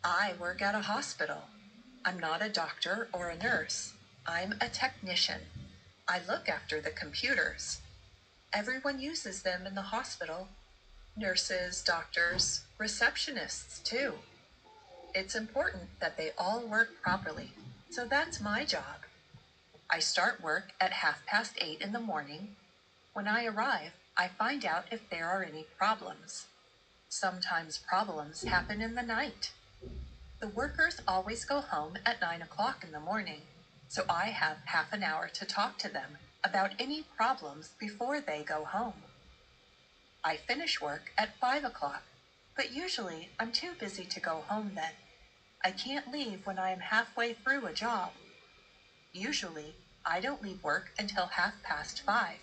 I work at a hospital. I'm not a doctor or a nurse. I'm a technician. I look after the computers. Everyone uses them in the hospital. Nurses, doctors, receptionists, too. It's important that they all work properly. So that's my job. I start work at 8:30 in the morning. When I arrive, I find out if there are any problems. Sometimes problems happen in the night. The workers always go home at 9 o'clock in the morning, so I have half an hour to talk to them about any problems before they go home. I finish work at 5 o'clock, but usually I'm too busy to go home then. I can't leave when I am halfway through a job. Usually, I don't leave work until 5:30.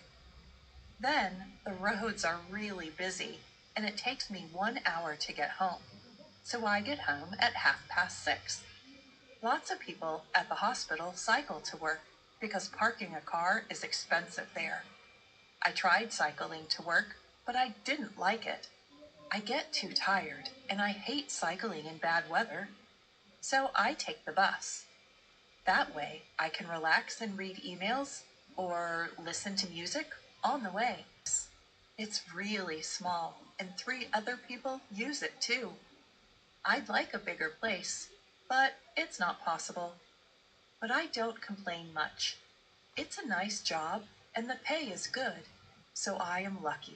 Then, the roads are really busy, and it takes me 1 hour to get home. So I get home at 6:30. Lots of people at the hospital cycle to work because parking a car is expensive there. I tried cycling to work, but I didn't like it. I get too tired, and I hate cycling in bad weather. So I take the bus. That way, I can relax and read emails or listen to music on the way. It's really small, and 3 other people use it too. I'd like a bigger place, but it's not possible. But I don't complain much. It's a nice job, and the pay is good, so I am lucky.